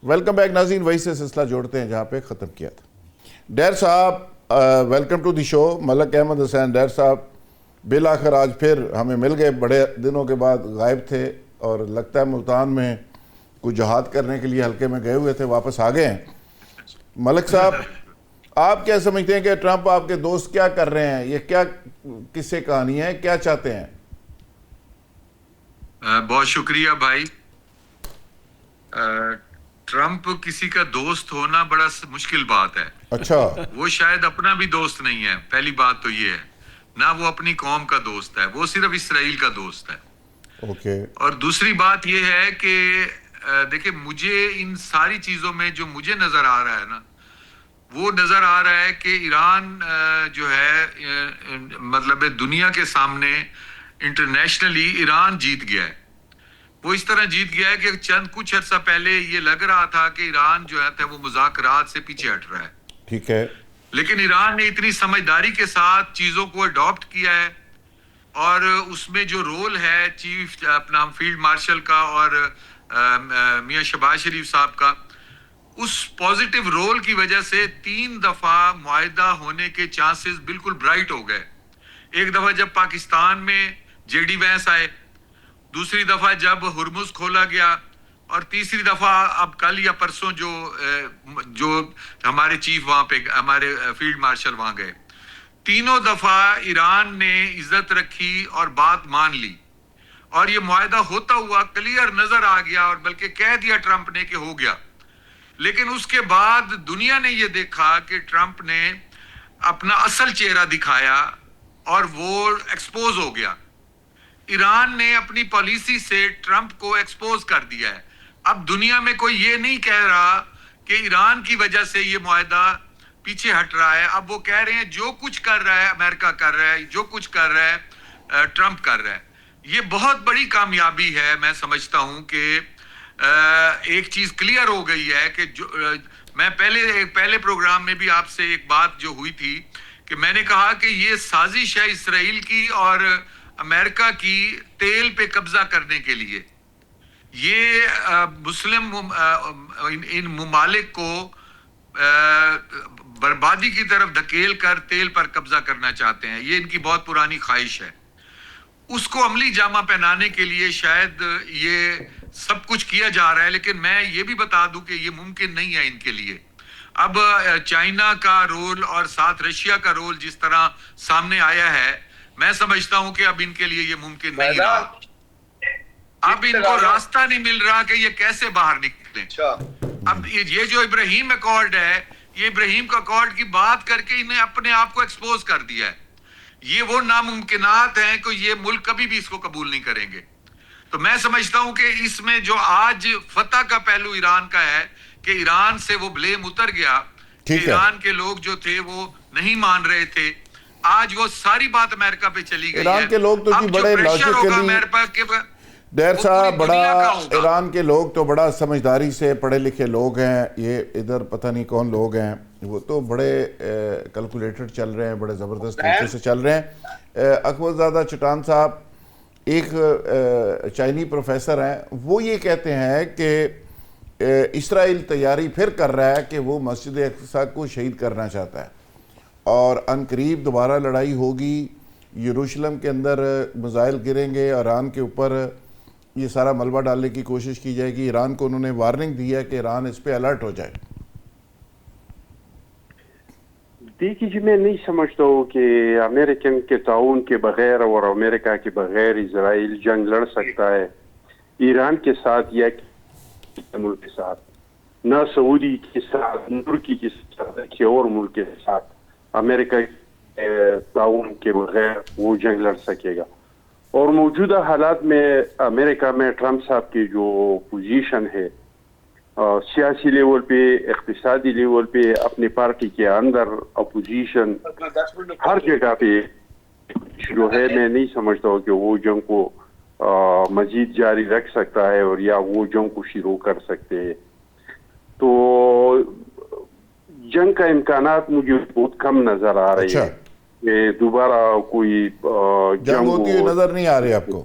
Welcome back ناظرین، وہی سے سلسلہ جوڑتے ہیں جہاں پہ ختم کیا تھا. ڈیر صاحب ویلکم ٹو دی شو. ملک احمد حسین ڈیر صاحب بالآخر آج پھر ہمیں مل گئے، بڑے دنوں کے بعد غائب تھے اور لگتا ہے ملتان میں کوئی جہاد کرنے کے لیے حلقے میں گئے ہوئے تھے، واپس آ گئے ہیں. ملک صاحب آپ کیا سمجھتے ہیں کہ ٹرمپ آپ کے دوست کیا کر رہے ہیں؟ یہ کیا قصے کہانی ہے، کیا چاہتے ہیں؟ بہت شکریہ بھائی. ٹرمپ کسی کا دوست ہونا بڑا مشکل بات ہے. اچھا، وہ شاید اپنا بھی دوست نہیں ہے. پہلی بات تو یہ ہے، نہ وہ اپنی قوم کا دوست ہے، وہ صرف اسرائیل کا دوست ہے. اوکے. اور دوسری بات یہ ہے کہ دیکھیں، مجھے ان ساری چیزوں میں جو مجھے نظر آ رہا ہے نا، وہ نظر آ رہا ہے کہ ایران جو ہے مطلب دنیا کے سامنے انٹرنیشنلی ایران جیت گیا ہے. وہ اس طرح جیت گیا ہے کہ چند کچھ عرصہ پہلے یہ لگ رہا تھا کہ ایران جو ہے وہ مذاکرات سے پیچھے ہٹ رہا ہے. ٹھیک ہے. لیکن ایران نے اتنی سمجھداری کے ساتھ چیزوں کو اڈاپٹ کیا ہے، اور اس میں جو رول ہے چیف اپنا فیلڈ مارشل کا اور میاں شہباز شریف صاحب کا، اس پازیٹیو رول کی وجہ سے 3 دفعہ معاہدہ ہونے کے چانسز بالکل برائٹ ہو گئے. ایک دفعہ جب پاکستان میں جے ڈی وینس آئے، دوسری دفعہ جب ہرمز کھولا گیا، اور تیسری دفعہ اب کل یا پرسوں جو ہمارے چیف وہاں پہ ہمارے فیلڈ مارشل وہاں گئے. تینوں دفعہ ایران نے عزت رکھی اور بات مان لی، اور یہ معاہدہ ہوتا ہوا کلیئر نظر آ گیا، اور بلکہ کہہ دیا ٹرمپ نے کہ ہو گیا. لیکن اس کے بعد دنیا نے یہ دیکھا کہ ٹرمپ نے اپنا اصل چہرہ دکھایا اور وہ ایکسپوز ہو گیا. ایران نے اپنی پالیسی سے ٹرمپ کو ایکسپوز کر دیا ہے. اب دنیا میں کوئی یہ نہیں کہہ رہا کہ ایران کی وجہ سے یہ معاہدہ پیچھے ہٹ رہا ہے. اب وہ کہہ رہے ہیں جو کچھ کر رہا ہے امریکہ کر رہا ہے، جو کچھ کر رہا ہے ٹرمپ کر رہا ہے. یہ بہت بڑی کامیابی ہے. میں سمجھتا ہوں کہ ایک چیز کلیئر ہو گئی ہے کہ جو میں پہلے پروگرام میں بھی آپ سے ایک بات جو ہوئی تھی کہ میں نے کہا کہ یہ سازش ہے اسرائیل کی اور امریکہ کی تیل پہ قبضہ کرنے کے لیے. یہ مسلم ان ممالک کو بربادی کی طرف دھکیل کر تیل پر قبضہ کرنا چاہتے ہیں. یہ ان کی بہت پرانی خواہش ہے. اس کو عملی جامہ پہنانے کے لیے شاید یہ سب کچھ کیا جا رہا ہے. لیکن میں یہ بھی بتا دوں کہ یہ ممکن نہیں ہے ان کے لیے. اب چائنا کا رول اور ساتھ رشیا کا رول جس طرح سامنے آیا ہے، میں سمجھتا ہوں کہ اب ان کے لیے یہ ممکن نہیں رہا. اب ان کو راستہ نہیں مل رہا کہ یہ کیسے باہر نکلیں. اب یہ جو ابراہیم ایکارڈ ہے، یہ ابراہیم کا ایکارڈ کی بات کر کے انہیں اپنے آپ کو ایکسپوز کر دیا ہے. یہ وہ ناممکنات ہیں کہ یہ ملک کبھی بھی اس کو قبول نہیں کریں گے. تو میں سمجھتا ہوں کہ اس میں جو آج فتح کا پہلو ایران کا ہے کہ ایران سے وہ بلیم اتر گیا کہ ایران کے لوگ جو تھے وہ نہیں مان رہے تھے. آج وہ ساری بات امریکہ پہ چلی گئی ہے. ایران کے لوگ تو بڑے لاجیکلی، ڈیر صاحب بڑا ایران کے لوگ تو بڑا سمجھداری سے پڑھے لکھے لوگ ہیں. یہ ادھر پتہ نہیں کون لوگ ہیں، وہ تو بڑے کیلکولیٹڈ چل رہے ہیں، بڑے زبردست طریقے سے چل رہے ہیں. اکبر زادہ چٹان صاحب ایک چائنی پروفیسر ہیں، وہ یہ کہتے ہیں کہ اسرائیل تیاری پھر کر رہا ہے کہ وہ مسجد اقصی کو شہید کرنا چاہتا ہے، اور عنقریب دوبارہ لڑائی ہوگی. یروشلم کے اندر میزائل گریں گے، ایران کے اوپر یہ سارا ملبہ ڈالنے کی کوشش کی جائے گی. ایران کو انہوں نے وارننگ دی ہے کہ ایران اس پہ الرٹ ہو جائے. دیکھیے جی، میں نہیں سمجھتا ہوں کہ امریکن کے تعاون کے بغیر اور امریکہ کے بغیر اسرائیل جنگ لڑ سکتا ہے ایران کے ساتھ یا ملک کے ساتھ، نہ سعودی کے ساتھ، نہ ترکی کے ساتھ، کسی اور ملک کے ساتھ امریکہ تعاون کے بغیر وہ جنگ لڑ سکے گا. اور موجودہ حالات میں امریکہ میں ٹرمپ صاحب کی جو پوزیشن ہے سیاسی لیول پہ، اقتصادی لیول پہ، اپنی پارٹی کے اندر اپوزیشن، ہر جگہ پہ جو ہے، میں نہیں سمجھتا ہوں کہ وہ جنگ کو مزید جاری رکھ سکتا ہے اور یا وہ جنگ کو شروع کر سکتے ہیں. تو جنگ کا امکانات مجھے بہت کم نظر آ رہی ہے کہ دوبارہ کوئی جنگ ہوتی ہوئی نظر نہیں آ رہی آپ کو؟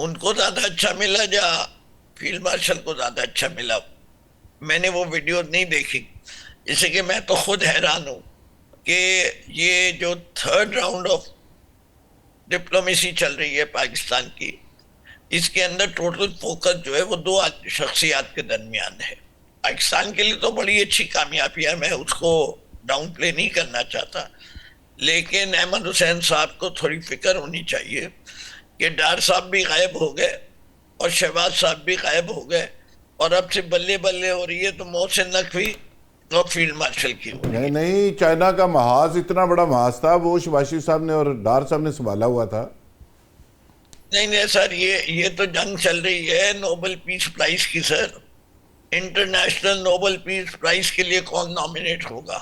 ان کو زیادہ اچھا ملا یا فیلڈ مارشل کو زیادہ اچھا ملا؟ میں نے وہ ویڈیو نہیں دیکھی، جیسے کہ میں تو خود حیران ہوں کہ یہ جو تھرڈ راؤنڈ آف ڈپلومیسی چل رہی ہے پاکستان کی، اس کے اندر ٹوٹل فوکس جو ہے وہ دو شخصیات کے درمیان ہے. پاکستان کے لیے تو بڑی اچھی کامیابی ہے، میں اس کو ڈاؤن پلے نہیں کرنا چاہتا، لیکن احمد حسین صاحب کو تھوڑی فکر ہونی چاہیے کہ ڈار صاحب بھی غائب ہو گئے اور شہباز صاحب بھی غائب ہو گئے، اور اب سے بلے بلے ہو رہی ہے تو محسن نقوی اور فیلڈ مارشل کی. نہیں، چائنا کا محاذ اتنا بڑا محاذ تھا، وہ شباشی صاحب نے اور ڈار صاحب نے سنبھالا ہوا تھا. نہیں سر، یہ تو جنگ چل رہی ہے نوبل پیس پرائز کی سر. انٹرنیشنل نوبل پیس پرائز کے لیے کون نامینیٹ ہوگا؟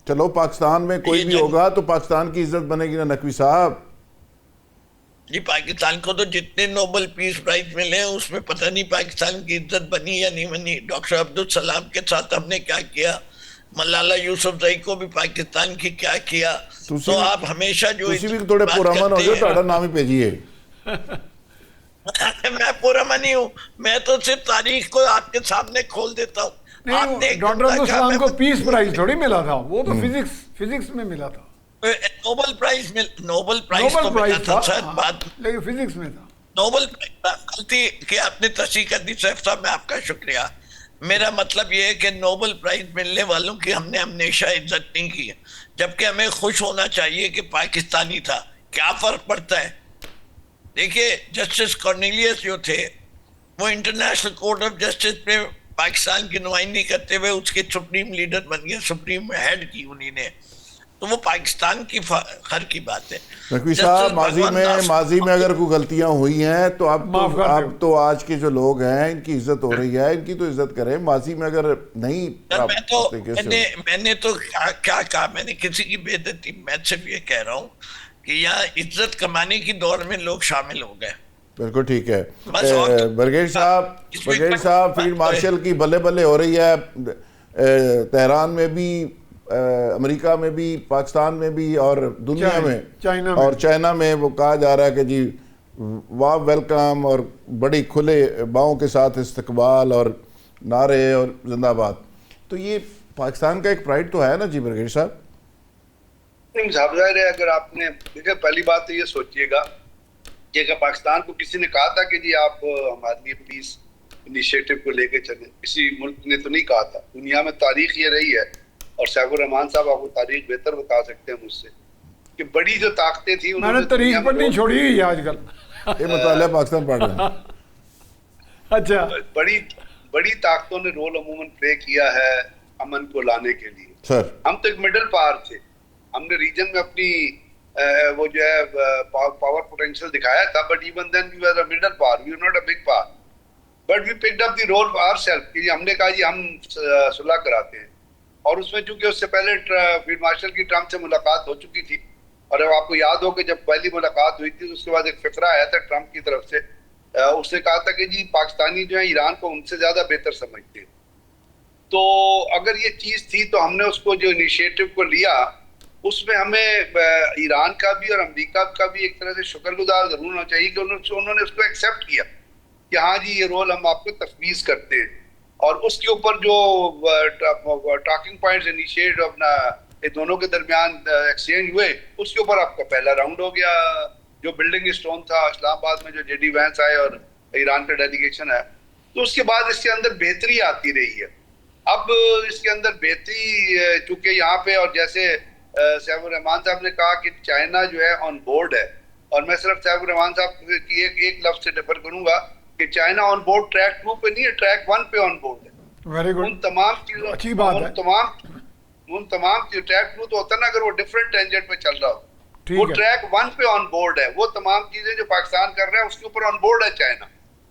چلو پاکستان میں کوئی بھی ہوگا تو پاکستان کی عزت بنے گی نا نقوی صاحب. جی پاکستان کو تو جتنے نوبل پیس پرائز ملے ہیں اس میں پتہ نہیں پاکستان کی عزت بنی یا نہیں بنی. ڈاکٹر عبدالسلام کے ساتھ ہم نے کیا کیا، ملالہ یوسفزئی کو بھی پاکستان کی کیا کیا. تو آپ ہمیشہ جو تسی بھی تھوڑے پرامن ہو گئے، تھوڑا نام ہی بھیجیے. میں پرامن ہی ہوں، میں تو صرف تاریخ کو آپ کے سامنے کھول دیتا ہوں. ڈاکٹر عبدالسلام کو پیس پرائز تھوڑی ملا تھا، وہ تو فزکس میں ملا تھا. نوبل پرائز تو ملا تھا سر، بات لیکن فزکس میں تھا. نوبل غلطی کہ آپ نے تصحیح کر دی سیف صاحب، میں آپ کا شکریہ. میرا مطلب یہ ہے کہ نوبل پرائز ملنے والوں کی ہم نے ہمیشہ عزت نہیں کی ہے، جبکہ ہمیں خوش ہونا چاہیے کہ پاکستانی تھا. کیا فرق پڑتا ہے؟ دیکھیے جسٹس کارنیلیس جو تھے وہ انٹرنیشنل کورٹ آف جسٹس میں پاکستان کی نمائندگی کرتے ہوئے اس کے سپریم لیڈر بن گئے، سپریم ہیڈ کی انہی نے، تو وہ پاکستان کی فخر کی بات ہے. نقوی صاحب ماضی میں اگر کوئی غلطیاں ہوئی ہیں تو اب تو آج کے جو لوگ ہیں ان کی عزت ہو رہی ہے، ان کی تو عزت کریں. ماضی میں اگر نہیں، میں نے تو کیا کہا، میں نے کسی کی بے عزتی، میں صرف یہ کہہ رہا ہوں کہ یہاں عزت کمانے کی دور میں لوگ شامل ہو گئے. بالکل ٹھیک ہے. برگیڈ صاحب فیلڈ مارشل کی بلے بلے ہو رہی ہے تہران میں بھی، امریکہ میں بھی، پاکستان میں بھی، اور دنیا میں اور چائنا میں. وہ کہا جا رہا ہے کہ جی وارم ویلکم اور بڑی کھلے باؤں کے ساتھ استقبال اور نعرے اور زندہ آباد. تو یہ پاکستان کا ایک پرائڈ تو ہے نا جی برگیڈ صاحب؟ نہیں صاحب، ظاہر ہے اگر آپ نے دیکھا، پہلی بات تو یہ سوچئے گا کہ اگر پاکستان کو کسی نے کہا تھا کہ جی آپ ہمارے لیے پیس انیشیٹو کو لے کے چلیں، کسی ملک نے تو نہیں کہا تھا. دنیا میں تاریخ یہ رہی ہے، اور سیف الرحمان صاحب آپ کو تاریخ بہتر بتا سکتے ہیں مجھ سے، کہ بڑی جو طاقتیں تھیں میں نے تاریخ پڑھنی چھوڑی ہوئی ہے آج کل. یہ مطالعہ پاکستان پڑھ رہے ہیں. اچھا، بڑی طاقتوں نے رول عموماً پلے کیا ہے امن کو لانے کے لیے. سر ہم تو ایک مڈل پاور تھے، ہم نے ریجن میں اپنی وہ جو ہے پاور پوٹینشیل دکھایا تھا، but even then we were a middle power, we were not a big power, but we picked up the role ourself کہ ہم نے کہا جی ہم صلح کراتے ہیں. اور اس میں چونکہ اس سے پہلے فیلڈ مارشل کی ٹرمپ سے ملاقات ہو چکی تھی، اور اب آپ کو یاد ہو کہ جب پہلی ملاقات ہوئی تھی اس کے بعد ایک فقرہ آیا تھا ٹرمپ کی طرف سے، اس نے کہا تھا کہ جی پاکستانی جو ہیں ایران کو ان سے زیادہ بہتر سمجھتے ہیں. تو اگر یہ چیز تھی تو ہم نے اس کو جو انیشیٹو کو لیا، اس میں ہمیں ایران کا بھی اور امریکہ کا بھی ایک طرح سے شکر گزار ضرور ہونا چاہیے کہ انہوں نے اس کو ایکسیپٹ کیا کہ ہاں جی یہ رول ہم آپ کو تفویض کرتے ہیں. اور اس کے اوپر جو ٹاکنگ پوائنٹس انیشیٹ اپنا دونوں کے درمیان ایکسچینج ہوئے، اس کے اوپر آپ کا پہلا راؤنڈ ہو گیا. جو بلڈنگ اسٹون تھا اسلام آباد میں، جو جے ڈی وینس آئے اور ایران کا ڈیلیگیشن ہے، تو اس کے بعد اس کے اندر بہتری آتی رہی ہے. اب اس کے اندر بہتری چونکہ یہاں پہ، اور جیسے سیف الرحمان صاحب نے کہا کہ چائنا جو ہے آن بورڈ ہے، اور میں صرف سیف الرحمان صاحب کی ایک لفظ سے ڈفر کروں گا کہ چائنا آن بورڈ ٹریک 2 پہ نہیں ہے، ٹریک 1 پہ آن بورڈ ہے. ویری گڈ، ان تمام چیزوں، اچھی بات ہے. ان تمام ٹریک 2 تو ہوتا ہے نا اگر وہ ڈفرینٹ ٹینجنٹ پہ چل رہا ہو، وہ ٹریک 1 پہ آن بورڈ ہے. وہ تمام چیزیں جو پاکستان کر رہا ہے اس کے اوپر آن بورڈ ہے چائنا.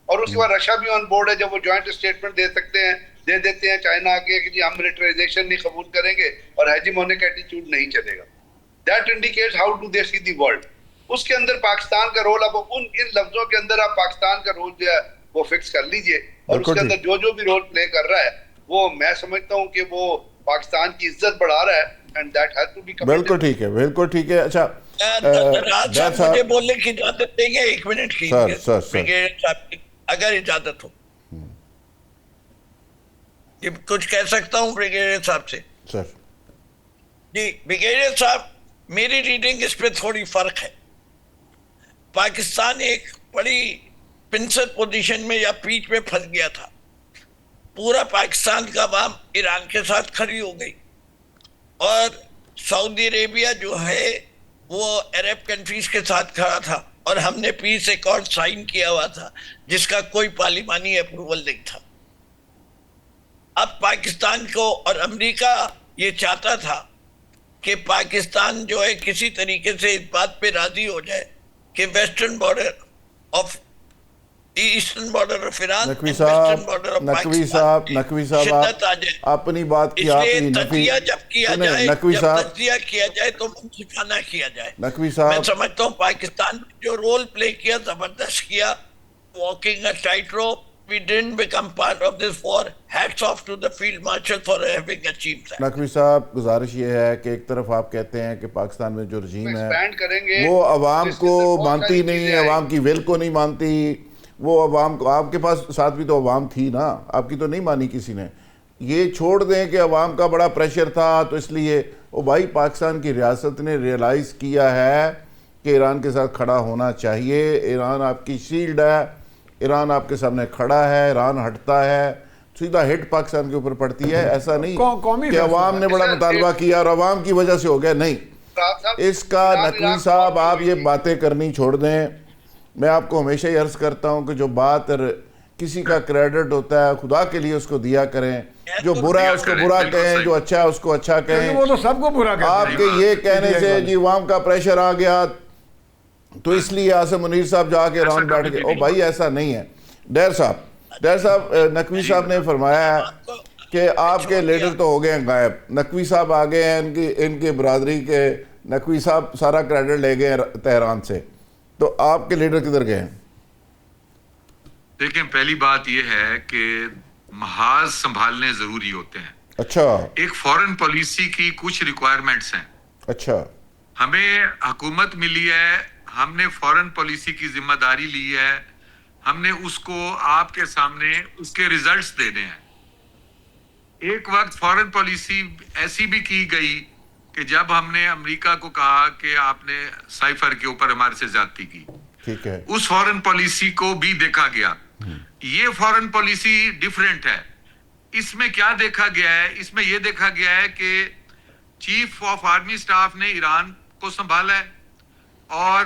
اور اس کے بعد رشیا بھی آن بورڈ ہے، جب وہ جوائنٹ اسٹیٹمنٹ دے دیتے ہیں چائنا آگے کہ جی ہم ملٹرائزیشن نہیں قبول کریں گے اور ہیجیمونک ایٹیٹیوڈ نہیں چلے گا. That indicates how do they see the world. اس کے اندر پاکستان کا رول، اب ان لفظوں کے اندر آپ پاکستان کا رول جو ہے وہ فکس کر لیجئے، اور اس کے اندر جو بھی رول پلے کر رہا ہے وہ میں سمجھتا ہوں کہ وہ پاکستان کی عزت بڑھا رہا ہے. and that has to be بالکل ٹھیک ہے، بالکل ٹھیک ہے. اچھا راج صاحب مجھے بولنے کی اجازت دیں گے 1 منٹ کی؟ سر بریگیڈیئر صاحب اگر اجازت ہو جی کچھ کہہ سکتا ہوں بریگیڈیئر صاحب سے؟ سر جی بریگیڈیئر صاحب میری ریڈنگ اس پہ تھوڑی فرق ہے. پاکستان ایک بڑی پنسل پوزیشن میں یا پیچ میں پھنس گیا تھا. پورا پاکستان کا عوام ایران کے ساتھ کھڑی ہو گئی اور سعودی عربیہ جو ہے وہ عرب کنٹریز کے ساتھ کھڑا تھا اور ہم نے پیس ایکارڈ سائن کیا ہوا تھا جس کا کوئی پارلیمانی اپروول نہیں تھا. اب پاکستان کو اور امریکہ یہ چاہتا تھا کہ پاکستان جو ہے کسی طریقے سے اس بات پہ راضی ہو جائے کہ western border of eastern border of Iran Naqvi صاحب شدت آ جائے. اپنی بات کی آپ اس لیے تجزیہ جب کیا جائے تجزیہ کیا جائے تو منصفانہ کیا جائے. نقوی میں صاحب سمجھتا ہوں پاکستان نے جو رول پلے کیا زبردست کیا. واکنگ اے ٹائٹ روپ we didn't become part of this war. Hats off to the field marshal for having achieved that. Naqvi صاحب گزارش یہ ہے کہ ایک طرف آپ کہتے ہیں کہ پاکستان میں جو رجیم ہے ایکسپینڈ کریں گے وہ عوام جس کے کو اندر بہت مانتی ساری نہیں، چیزیں عوام کی ول کو نہیں مانتی. وہ عوام کو آپ کے پاس ساتھ بھی تو عوام تھی نا، آپ کی تو نہیں مانی کسی نے. یہ چھوڑ دیں کہ عوام کا بڑا پریشر تھا تو اس لیے وہ بھائی پاکستان کی ریاست نے ریئلائز کیا ہے کہ ایران کے ساتھ کھڑا ہونا چاہیے. ایران آپ کی شیلڈ ہے، ایران آپ کے سامنے کھڑا ہے، ایران ہٹتا ہے سیدھا ہٹ پاکستان کے اوپر پڑتی ہے. ایسا نہیں کہ عوام نے بڑا مطالبہ کیا اور عوام کی وجہ سے ہو گیا، نہیں. اس کا نقوی صاحب آپ یہ باتیں کرنی چھوڑ دیں. میں آپ کو ہمیشہ ہی عرض کرتا ہوں کہ جو بات کسی کا کریڈٹ ہوتا ہے خدا کے لیے اس کو دیا کریں. جو برا ہے اس کو برا کہیں، جو اچھا ہے اس کو اچھا کہیں. وہ تو سب کو برا کہتے ہیں. آپ کے یہ کہنے سے جی عوام کا پریشر آ گیا تو اس لیے عاصم منیر صاحب جا کے ایران بیٹھ گئے. او بھائی ایسا نہیں ہے. ڈیر صاحب نقوی صاحب نے فرمایا ہے کہ آپ کے لیڈر تو ہو گئے ہیں غائب. نقوی صاحب آ گئے ہیں، ان کی برادری کے نقوی صاحب سارا کریڈٹ لے گئے ہیں تہران سے، تو آپ کے لیڈر کدھر گئے ہیں؟ دیکھیں پہلی بات یہ ہے کہ محاذ سنبھالنے ضروری ہوتے ہیں. اچھا ایک فورن پالیسی کی کچھ ریکوائرمنٹس ہیں. اچھا ہمیں حکومت ملی ہے، ہم نے فورن پالیسی کی ذمہ داری لی ہے، ہم نے اس کو آپ کے سامنے اس کے ریزلٹس دینے ہیں. ایک وقت فورن پالیسی ایسی بھی کی گئی کہ جب ہم نے امریکہ کو کہا کہ آپ نے سائفر کے اوپر ہمارے سے زیادتی کی، ٹھیک ہے، اس فورن پالیسی کو بھی دیکھا گیا. یہ فورن پالیسی ڈیفرنٹ ہے. اس میں کیا دیکھا گیا ہے؟ اس میں یہ دیکھا گیا ہے کہ چیف آف آرمی سٹاف نے ایران کو سنبھالا ہے اور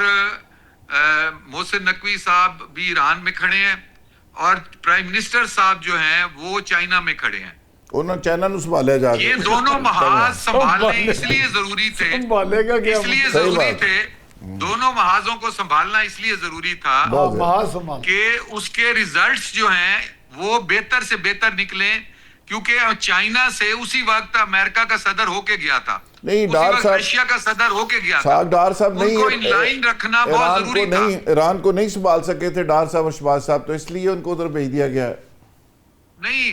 محسن نقوی صاحب بھی ایران میں کھڑے ہیں اور پرائم منسٹر صاحب جو ہیں وہ چائنا میں کھڑے ہیں. انہوں نے چائنا نو سنبھالیا جا کے. یہ دونوں محاذ سنبھالنے اس لیے ضروری تھے، سنبھالے گا کیا؟ اس لیے ضروری تھے، دونوں محاذوں کو سنبھالنا اس لیے ضروری تھا محاذ سنبھال کہ اس کے ریزلٹس جو ہیں وہ بہتر سے بہتر نکلیں. کیونکہ چائنا سے اسی وقت امریکہ کا صدر ہو کے گیا تھا، نہیں اسی ڈار وقت صاحب، رشیا کا صدر ہو کے گیا تھا. ڈار صاحب ان کو ان نہیں لائن رکھنا بہت ضروری تھا. ایران کو نہیں سنبھال سکے تھے ڈار صاحب اور شہباز صاحب، تو اس لیے ان کو ادھر بھیج دیا گیا. نہیں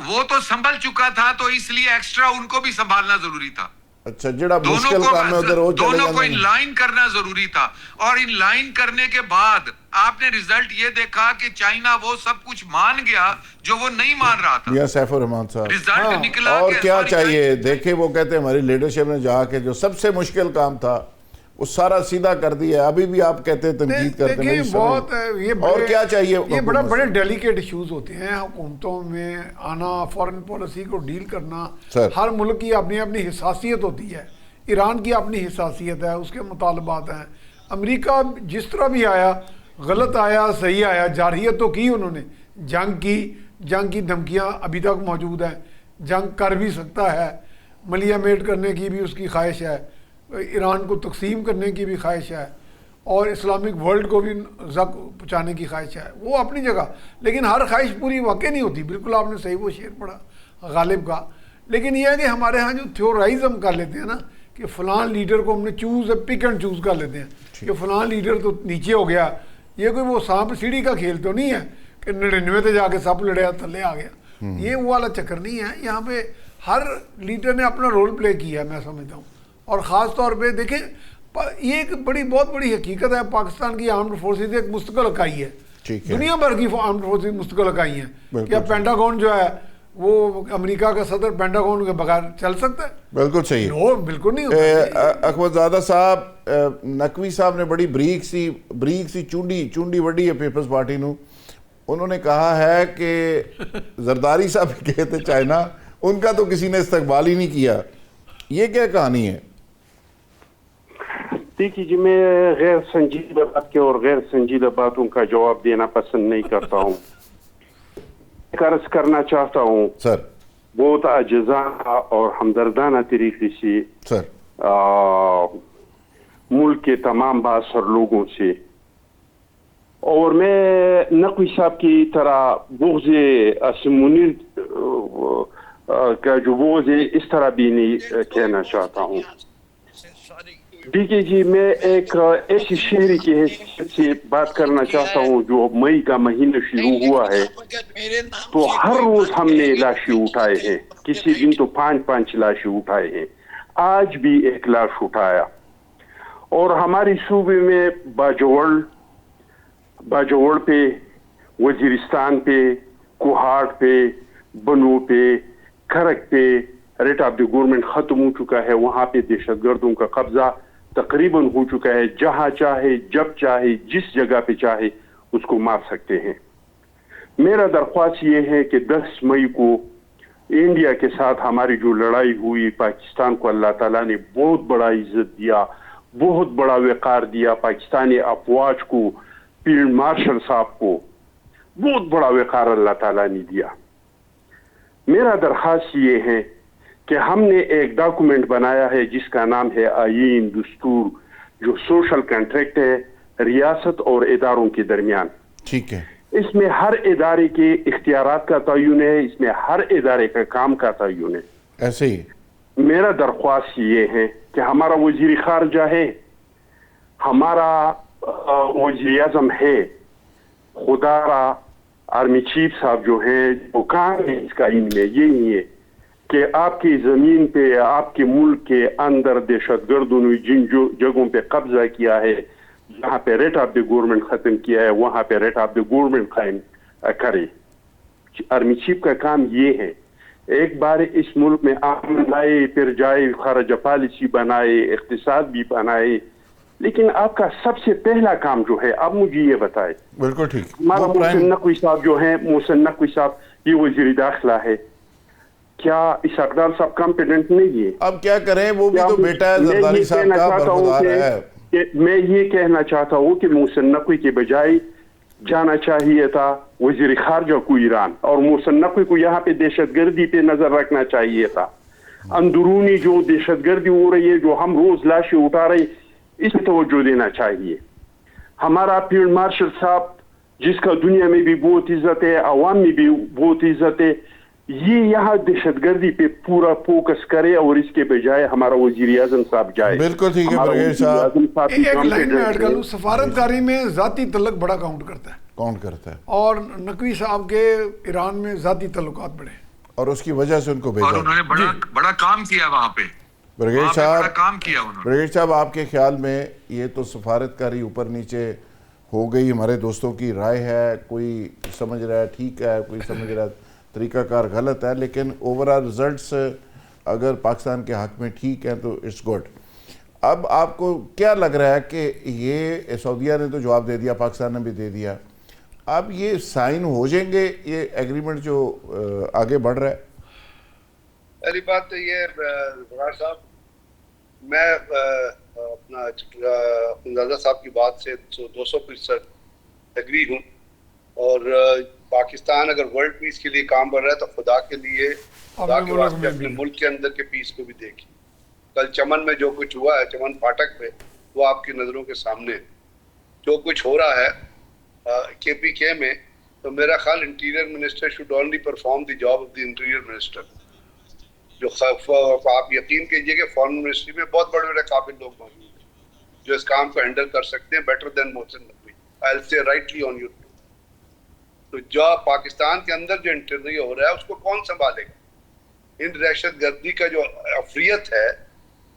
وہ تو سنبھل چکا تھا تو اس لیے ایکسٹرا ان کو بھی سنبھالنا ضروری تھا. اچھا جڑا مشکل کام ہے ادھر وہ چلے دونوں کو جاتے ان ہیں. لائن کرنا ضروری تھا. اور ان لائن کرنے کے بعد آپ نے ریزلٹ یہ دیکھا کہ چائنا وہ سب کچھ مان گیا جو وہ نہیں مان رہا تھا. میاں سیف الرحمان صاحب ریزلٹ نکلا اور کہ کیا ہماری چاہیے؟ دیکھیں وہ کہتے ہیں ہماری لیڈرشپ نے جا کے جو سب سے مشکل کام تھا وہ سارا سیدھا کر دیا. ابھی بھی آپ کہتے ہیں تنقید کرتے ہیں، بہت اور کیا چاہیے؟ یہ بڑے ڈیلیکیٹ ایشوز ہوتے ہیں حکومتوں میں آنا، فورن پالیسی کو ڈیل کرنا. ہر ملک کی اپنی اپنی حساسیت ہوتی ہے. ایران کی اپنی حساسیت ہے، اس کے مطالبات ہیں. امریکہ جس طرح بھی آیا، غلط آیا صحیح آیا، جارحیت تو کی انہوں نے، جنگ کی دھمکیاں ابھی تک موجود ہیں. جنگ کر بھی سکتا ہے، ملیا میٹ کرنے کی بھی اس کی خواہش ہے، ایران کو تقسیم کرنے کی بھی خواہش ہے، اور اسلامک ورلڈ کو بھی زک پہنچانے کی خواہش ہے. وہ اپنی جگہ، لیکن ہر خواہش پوری واقع نہیں ہوتی. بالکل آپ نے صحیح وہ شعر پڑھا غالب کا. لیکن یہ ہے کہ ہمارے ہاں جو تھیورائزم کر لیتے ہیں نا کہ فلان لیڈر کو ہم نے پک اینڈ چوز کر لیتے ہیں کہ فلان لیڈر تو نیچے ہو گیا. یہ کوئی وہ سانپ سیڑھی کا کھیل تو نہیں ہے کہ 99 تے جا کے سب لڑیا تھلے آ گیا. یہ وہ والا چکر نہیں ہے. یہاں پہ ہر لیڈر نے اپنا رول پلے کیا ہے میں سمجھتا ہوں. اور خاص طور پہ دیکھیں یہ ایک بہت بڑی حقیقت ہے, پاکستان کی آرمڈ فورسز ایک مستقل اکائی ہے, دنیا بھر کی آرمڈ فورسز مستقل اکائی ہیں. کیا پینٹاگون جو ہے وہ امریکہ کا صدر پینٹاگون کے بغیر چل سکتا ہے؟ بالکل صحیح. نو بالکل نہیں ہوتا. اکبر زادہ صاحب, نقوی صاحب نے بڑی بریک سی چونڈی وڈی ہے پیپلز پارٹی نو. انہوں نے کہا ہے کہ زرداری صاحب گئے تھے چائنا, ان کا تو کسی نے استقبال ہی نہیں کیا. یہ کیا کہانی ہے؟ دیکھیے جی, میں غیر سنجیدہ بات کے اور غیر سنجیدہ باتوں کا جواب دینا پسند نہیں کرتا ہوں. عرض کرنا چاہتا ہوں سر بہت عاجزانہ اور ہمدردانہ طریقے سے سر ملک کے تمام بااثر لوگوں سے, اور میں نقوی صاحب کی طرح بغض منیر کا جو بغض ہے اس طرح بھی نہیں کہنا چاہتا ہوں. دیکھیے جی, میں ایک ایسی شہری کی حیثیت سے بات کرنا چاہتا ہوں جو مئی کا مہینہ شروع ہوا ہے تو ہر روز ہم نے لاشیں اٹھائے ہیں. کسی دن تو 5 لاشیں اٹھائے ہیں. آج بھی ایک لاش اٹھایا. اور ہماری صوبے میں باجوڑ پہ, وزیرستان پہ, کوہاٹ پہ, بنو پہ, کھرک پہ ریٹ آف دی گورنمنٹ ختم ہو چکا ہے. وہاں پہ دہشت گردوں کا قبضہ تقریباً ہو چکا ہے. جہاں چاہے جب چاہے جس جگہ پہ چاہے اس کو مار سکتے ہیں. میرا درخواست یہ ہے کہ 10 مئی کو انڈیا کے ساتھ ہماری جو لڑائی ہوئی, پاکستان کو اللہ تعالیٰ نے بہت بڑا عزت دیا, بہت بڑا وقار دیا. پاکستانی افواج کو, فیلڈ مارشل صاحب کو بہت بڑا وقار اللہ تعالیٰ نے دیا. میرا درخواست یہ ہے کہ ہم نے ایک ڈاکومنٹ بنایا ہے جس کا نام ہے آئین دستور, جو سوشل کنٹریکٹ ہے ریاست اور اداروں کے درمیان. ٹھیک ہے. اس میں ہر ادارے کے اختیارات کا تعین ہے, اس میں ہر ادارے کا کام کا تعین ہے. ایسے ہی میرا درخواست یہ ہے کہ ہمارا وزیر خارجہ ہے, ہمارا وزیر اعظم ہے, خدا را آرمی چیف صاحب جو ہیں, وہ کام ہے اس کا ان میں یہی ہے کہ آپ کی زمین پہ, آپ کے ملک کے اندر دہشت گردوں نے جن جگہوں پہ قبضہ کیا ہے, جہاں پہ ریٹ آف دی گورنمنٹ ختم کیا ہے, وہاں پہ ریٹ آف دی گورنمنٹ قائم کرے. آرمی چیف کا کام یہ ہے ایک بار اس ملک میں آمن لائے, پھر جائے خارجہ پالیسی بنائے, اقتصاد بھی بنائے. لیکن آپ کا سب سے پہلا کام جو ہے, اب مجھے یہ بتائے, بالکل ٹھیک, ہمارا محسن نقوی صاحب جو ہیں, محسن نقوی صاحب یہ وزیر داخلہ ہے, کیا اس اقدار صاحب کمپیٹنٹ نہیں ہے؟ اب کیا کریں, وہ بھی تو بیٹا ہے زرداری صاحب کا, برخودار ہے. میں یہ کہنا چاہتا ہوں کہ محسن نقوی کے بجائے جانا چاہیے تھا وزیر خارجہ کو ایران, اور محسن نقوی کو یہاں پہ دہشت گردی پہ نظر رکھنا چاہیے تھا. اندرونی جو دہشت گردی ہو رہی ہے, جو ہم روز لاشیں اٹھا رہے, اس پہ توجہ دینا چاہیے. ہمارا فیلڈ مارشل صاحب جس کا دنیا میں بھی بہت عزت ہے, عوام میں بھی بہت عزت ہے, یہ یہاں دہشت گردی پہ پورا فوکس کرے اور اس کے بجائے ہمارا وزیر اعظم صاحب جائے. بالکل ٹھیک ہے برگیڈ صاحب. ایک لائن میں ایڈ کر لوں, سفارتکاری میں ذاتی تعلق بڑا کاؤنٹ کرتا ہے, اور نقوی صاحب کے ایران میں ذاتی تعلقات بڑے, اور اس کی وجہ سے ان کو بھیجا, اور انہوں نے بڑا کام کیا وہاں پہ. برگیڈ صاحب آپ کے خیال میں یہ تو سفارتکاری اوپر نیچے ہو گئی, ہمارے دوستوں کی رائے ہے, کوئی سمجھ رہا ہے ٹھیک ہے, کوئی سمجھ رہا ہے طریقہ کار غلط ہے, لیکن اوورآل رزلٹس اگر پاکستان کے حق میں ٹھیک ہیں تو اٹس گڈ. اب آپ کو کیا لگ رہا ہے کہ یہ سعودیہ نے تو جواب دے دیا, پاکستان نے بھی دے دیا, اب یہ سائن ہو جائیں گے یہ ایگریمنٹ جو آگے بڑھ رہا ہے؟ پہلی بات تو یہ بغار صاحب, میں اپنا اخندزادہ صاحب کی بات سے 200% ایگری ہوں, اور پاکستان اگر ورلڈ پیس کے لیے کام کر رہا ہے تو خدا کے لیے, خدا کے واسطے اپنے ملک کے اندر کے پیس کو بھی دیکھیں. کل چمن میں جو کچھ ہوا ہے, چمن پھاٹک پہ, وہ آپ کی نظروں کے سامنے جو کچھ ہو رہا ہے کے پی کے میں, تو میرا خیال interior minister should only perform the job of the interior minister. جو آپ یقین کیجئے کہ فارن منسٹری میں بہت بڑے بڑے قابل لوگ موجود ہیں جو اس کام کو ہینڈل کر سکتے ہیں بیٹر دین محسن نقوی. آئی ول سے رائٹلی آن یور. تو جو پاکستان کے اندر جو انٹرویو ہو رہا ہے اس کو کون سنبھالے گا؟ ان دہشت گردی کا جو افریت ہے،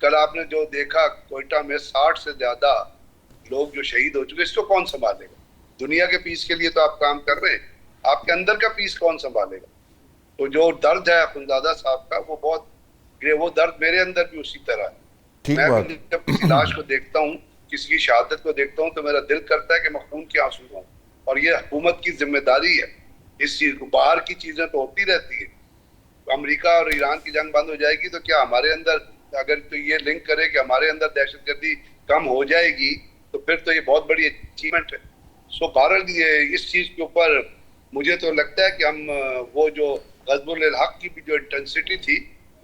کل آپ نے جو دیکھا کوئٹہ میں 60 سے زیادہ لوگ جو شہید ہو چکے، اس کو کون سنبھالے گا؟ دنیا کے پیس کے لیے تو آپ کام کر رہے ہیں، آپ کے اندر کا پیس کون سنبھالے گا؟ تو جو درد ہے اخندزادہ صاحب کا وہ درد میرے اندر بھی اسی طرح ہے۔ میں جب کسی لاش کو دیکھتا ہوں، کسی کی شہادت کو دیکھتا ہوں، تو میرا دل کرتا ہے کہ میں خون کے آنسو ہوں، اور یہ حکومت کی ذمہ داری ہے اس چیز کو۔ باہر کی چیزیں تو ہوتی رہتی ہے، امریکہ اور ایران کی جنگ بند ہو جائے گی تو کیا ہمارے اندر، اگر تو یہ لنک کرے کہ ہمارے اندر دہشت گردی کم ہو جائے گی تو پھر تو یہ بہت بڑی اچیومنٹ ہے۔ سو بہرحال اس چیز کے اوپر مجھے تو لگتا ہے کہ ہم وہ جو غضب الحق کی بھی جو انٹینسٹی تھی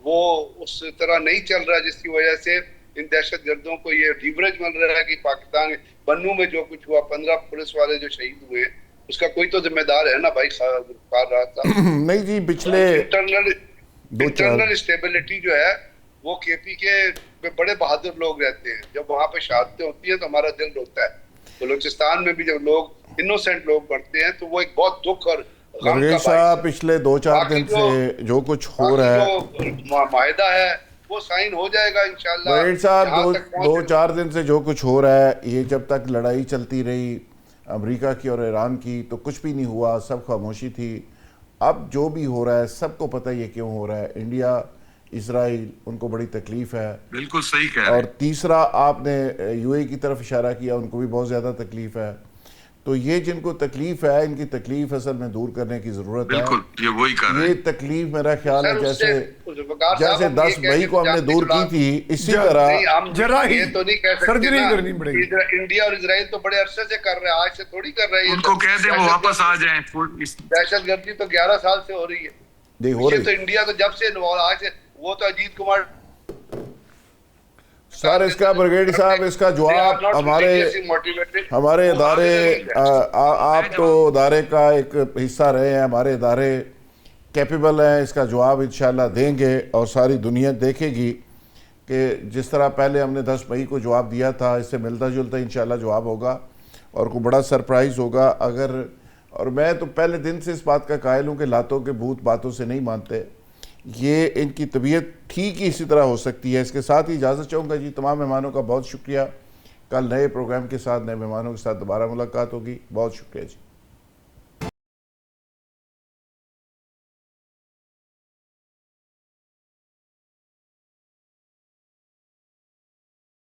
وہ اس طرح نہیں چل رہا، جس کی وجہ سے ان دہشت گردوں کو یہ لیوریج مل رہا ہے کہ پاکستان بنو میں جو کچھ ہوا، 15 پولیس والے جو شہید ہوئے، اس کا کوئی تو ذمہ دار ہے نا بھائی خار رہا تھا۔ نہیں جی، پچھلے انٹرنل اسٹیبلٹی جو ہے وہ کے پی کے بڑے بہادر لوگ رہتے ہیں، جب وہاں پہ شہادتیں ہوتی ہیں تو ہمارا دل روتا ہے۔ بلوچستان میں بھی جب لوگ انوسینٹ لوگ پڑھتے ہیں تو وہ ایک بہت دکھ اور غم کا باعث ہے۔ پچھلے 2-4 دن سے جو کچھ ہو رہا ہے، جو معاہدہ ہے وہ سائن ہو جائے گا انشاءاللہ۔ بریڈ صاحب 2-4 دن سے جو کچھ ہو رہا ہے، یہ جب تک لڑائی چلتی رہی امریکہ کی اور ایران کی تو کچھ بھی نہیں ہوا، سب خاموشی تھی۔ اب جو بھی ہو رہا ہے سب کو پتہ یہ کیوں ہو رہا ہے، انڈیا، اسرائیل، ان کو بڑی تکلیف ہے۔ بالکل صحیح کہہ رہے ہیں۔ اور تیسرا آپ نے یو اے کی طرف اشارہ کیا، ان کو بھی بہت زیادہ تکلیف ہے۔ تو یہ جن کو تکلیف ہے، ان کی تکلیف اصل میں دور کرنے کی ضرورت ہے۔ بالکل یہ وہی کر رہے ہیں۔ یہ تکلیف میرا خیال ہے جیسے 10 مئی کو ہم نے دور کی تھی، اسی طرح یہ تو نہیں کہہ سکتے نا، انڈیا اور اسرائیل تو بڑے عرصے سے کر رہے ہیں، آج سے تھوڑی کر رہے ہیں۔ ان کو کہہ دیں وہ واپس آ جائیں۔ دہشت گردی تو 11 سال سے ہو رہی ہے، یہ تو انڈیا تو جب سے آج سے، وہ تو اجیت کمار سر اس کا بریگیڈ صاحب اس کا جواب ہمارے ادارے، آپ تو ادارے کا ایک حصہ رہے ہیں، ہمارے ادارے کیپیبل ہیں، اس کا جواب انشاءاللہ دیں گے اور ساری دنیا دیکھے گی کہ جس طرح پہلے ہم نے 10 مئی کو جواب دیا تھا، اس سے ملتا جلتا انشاءاللہ جواب ہوگا اور کوئی بڑا سرپرائز ہوگا۔ اور میں تو پہلے دن سے اس بات کا قائل ہوں کہ لاتوں کے بھوت باتوں سے نہیں مانتے، یہ ان کی طبیعت ٹھیک ہی اسی طرح ہو سکتی ہے۔ اس کے ساتھ ہی اجازت چاہوں گا جی، تمام مہمانوں کا بہت شکریہ۔ کل نئے پروگرام کے ساتھ، نئے مہمانوں کے ساتھ دوبارہ ملاقات ہوگی۔ بہت شکریہ جی۔